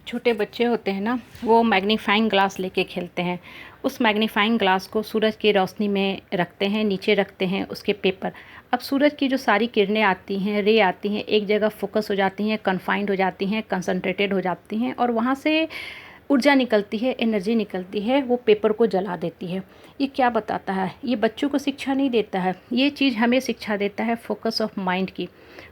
छोटे बच्चे होते हैं ना, वो मैग्नीफाइंग ग्लास लेके खेलते हैं। उस मैग्नीफाइंग ग्लास को सूरज की रोशनी में रखते हैं, नीचे रखते हैं उसके पेपर। अब सूरज की जो सारी किरणें आती हैं, रे आती हैं, एक जगह फोकस हो जाती हैं, कन्फाइंड हो जाती हैं, कंसंट्रेटेड हो जाती हैं और वहाँ से ऊर्जा निकलती है, एनर्जी निकलती है, वो पेपर को जला देती है। ये क्या बताता है? ये बच्चों को शिक्षा नहीं देता है, ये चीज़ हमें शिक्षा देता है फोकस ऑफ माइंड की,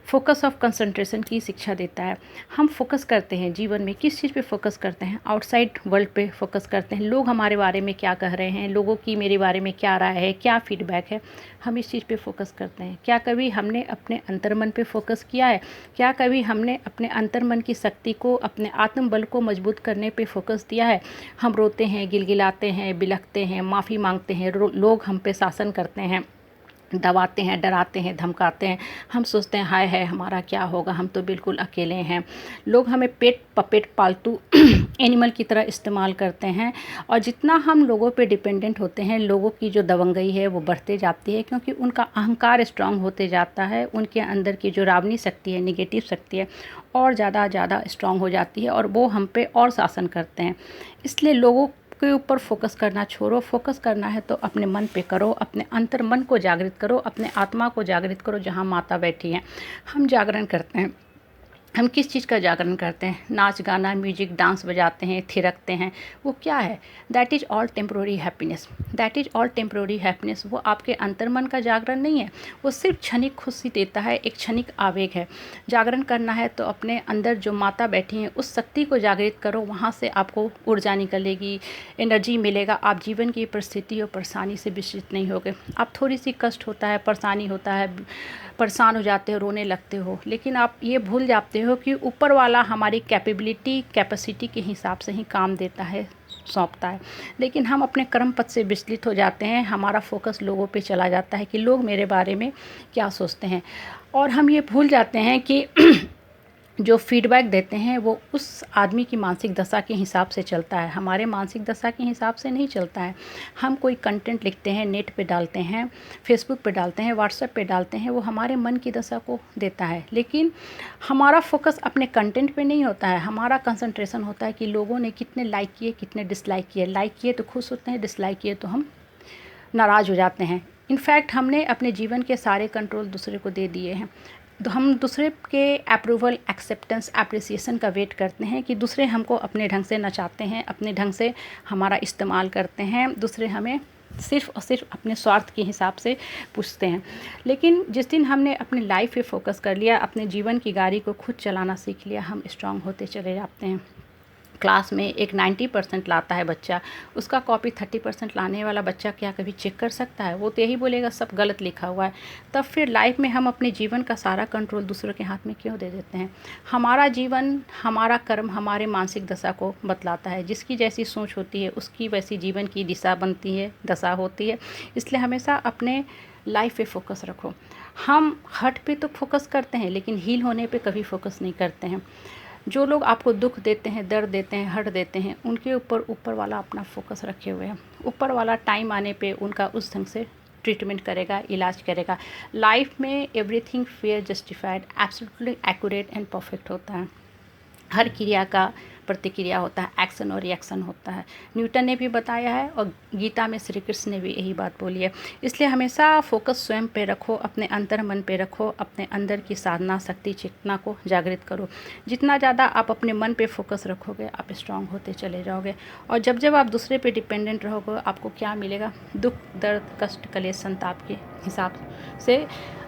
फोकस ऑफ कंसंट्रेशन की शिक्षा देता है। हम फोकस करते हैं जीवन में, किस चीज़ पे फोकस करते हैं? आउटसाइड वर्ल्ड पे फोकस करते हैं, लोग हमारे बारे में क्या कह रहे हैं, लोगों की मेरे बारे में क्या राय है, क्या फीडबैक है, हम इस चीज़ पे फोकस करते हैं। क्या कभी हमने अपने अंतर्मन पे फोकस किया है? क्या कभी हमने अपने अंतर्मन की शक्ति को, अपने आत्मबल को मजबूत करने पे फोकस दिया है? हम रोते हैं, गिलगिलाते हैं, बिलखते हैं, माफ़ी मांगते हैं, लोग हम पे शासन करते हैं, दबाते हैं, डराते हैं, धमकाते हैं। हम सोचते हैं हाय है हमारा क्या होगा, हम तो बिल्कुल अकेले हैं। लोग हमें पेट पपेट पालतू एनिमल की तरह इस्तेमाल करते हैं और जितना हम लोगों पे डिपेंडेंट होते हैं, लोगों की जो दबंगई है वो बढ़ते जाती है, क्योंकि उनका अहंकार स्ट्रांग होते जाता है। उनके अंदर की जो रावणी शक्ति है, निगेटिव शक्ति है, और ज़्यादा स्ट्रांग हो जाती है और वो हम पे और शासन करते हैं। इसलिए लोगों के ऊपर फोकस करना छोड़ो। फोकस करना है तो अपने मन पे करो, अपने अंतर मन को जागृत करो, अपने आत्मा को जागृत करो, जहाँ माता बैठी हैं। हम जागरण करते हैं, हम किस चीज़ का जागरण करते हैं? नाच गाना, म्यूजिक, डांस बजाते हैं, थिरकते हैं, वो क्या है? That is all temporary happiness, that is all temporary happiness. वो आपके अंतर्मन का जागरण नहीं है, वो सिर्फ क्षणिक खुशी देता है, एक क्षणिक आवेग है। जागरण करना है तो अपने अंदर जो माता बैठी हैं उस शक्ति को जागृत करो, वहाँ से आपको ऊर्जा निकलेगी, एनर्जी मिलेगा। आप जीवन की परिस्थिति और परेशानी से विचलित नहीं होगे। आप थोड़ी सी कष्ट होता है, परेशानी होता है, परेशान हो जाते हो, रोने लगते हो, लेकिन आप ये भूल जाते हो कि ऊपर वाला हमारी कैपेसिटी के हिसाब से ही काम देता है, सौंपता है। लेकिन हम अपने कर्म पथ से विचलित हो जाते हैं, हमारा फोकस लोगों पे चला जाता है कि लोग मेरे बारे में क्या सोचते हैं, और हम ये भूल जाते हैं कि जो फीडबैक देते हैं वो उस आदमी की मानसिक दशा के हिसाब से चलता है, हमारे मानसिक दशा के हिसाब से नहीं चलता है। हम कोई कंटेंट लिखते हैं, नेट पे डालते हैं, फेसबुक पे डालते हैं, व्हाट्सएप पे डालते हैं, वो हमारे मन की दशा को देता है। लेकिन हमारा फोकस अपने कंटेंट पे नहीं होता है, हमारा कंसंट्रेशन होता है कि लोगों ने कितने लाइक किए, कितने डिसलाइक किए। लाइक किए तो खुश होते हैं, डिसलाइक किए तो हम नाराज़ हो जाते हैं। इनफैक्ट हमने अपने जीवन के सारे कंट्रोल दूसरे को दे दिए हैं। तो हम दूसरे के अप्रूवल, एक्सेप्टेंस, एप्रिसिएशन का वेट करते हैं कि दूसरे हमको अपने ढंग से नचाते हैं, अपने ढंग से हमारा इस्तेमाल करते हैं, दूसरे हमें सिर्फ़ और सिर्फ अपने स्वार्थ के हिसाब से पूछते हैं। लेकिन जिस दिन हमने अपनी लाइफ पे फोकस कर लिया, अपने जीवन की गाड़ी को खुद चलाना सीख लिया, हम स्ट्रांग होते चले जाते हैं। क्लास में एक 90% लाता है बच्चा, उसका कॉपी 30% लाने वाला बच्चा क्या कभी चेक कर सकता है? वो तो यही बोलेगा सब गलत लिखा हुआ है। तब फिर लाइफ में हम अपने जीवन का सारा कंट्रोल दूसरों के हाथ में क्यों दे देते हैं? हमारा जीवन, हमारा कर्म हमारे मानसिक दशा को बतलाता है। जिसकी जैसी सोच होती है उसकी वैसी जीवन की दिशा बनती है, दशा होती है। इसलिए हमेशा अपने लाइफ पे फोकस रखो। हम हर्ट पे तो फोकस करते हैं, लेकिन हील होने पे कभी फोकस नहीं करते हैं। जो लोग आपको दुख देते हैं, दर्द देते हैं, हर्ट देते हैं, उनके ऊपर वाला अपना फोकस रखे हुए हैं। ऊपर वाला टाइम आने पे उनका उस ढंग से ट्रीटमेंट करेगा, इलाज करेगा। लाइफ में everything fair, justified, absolutely accurate and perfect होता है। हर क्रिया का प्रतिक्रिया होता है, एक्शन और रिएक्शन होता है। न्यूटन ने भी बताया है और गीता में श्री कृष्ण ने भी यही बात बोली है। इसलिए हमेशा फोकस स्वयं पे रखो, अपने अंतर मन पे रखो, अपने अंदर की साधना, शक्ति, चेतना को जागृत करो। जितना ज़्यादा आप अपने मन पे फोकस रखोगे, आप स्ट्रांग होते चले जाओगे। और जब जब आप दूसरे पे डिपेंडेंट रहोगे, आपको क्या मिलेगा? दुख, दर्द, कष्ट, कलेश, संताप के हिसाब से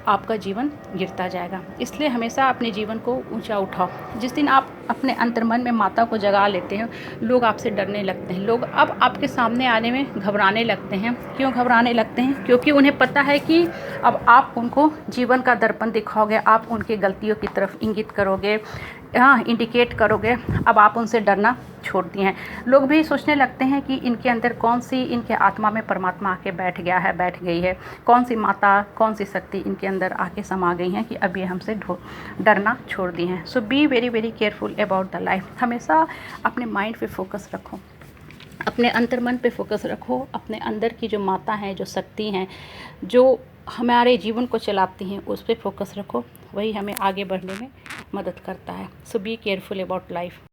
आपका जीवन गिरता जाएगा। इसलिए हमेशा अपने जीवन को ऊंचा उठाओ। जिस दिन आप अपने अंतर्मन में माता को जगा लेते हैं, लोग आपसे डरने लगते हैं, लोग अब आपके सामने आने में घबराने लगते हैं। क्यों घबराने लगते हैं? क्योंकि उन्हें पता है कि अब आप उनको जीवन का दर्पण दिखाओगे, आप उनकी गलतियों की तरफ इंगित करोगे, इंडिकेट करोगे। अब आप उनसे डरना छोड़ दिए हैं। लोग भी सोचने लगते हैं कि इनके अंदर कौन सी, इनके आत्मा में परमात्मा आके बैठ गया है, बैठ गई है, कौन सी माता, कौन सी शक्ति इनके अंदर आके समा गई हैं कि अब ये हमसे डरना छोड़ दिए हैं। So be very very careful about the life. हमेशा अपने माइंड पे फोकस रखो, अपने अंतर्मन पे फोकस रखो, अपने अंदर की जो माता हैं, जो शक्ति हैं, जो हमारे जीवन को चलाती हैं, उस पे फोकस रखो। वही हमें आगे बढ़ने में मदद करता है। सो बी केयरफुल अबाउट लाइफ।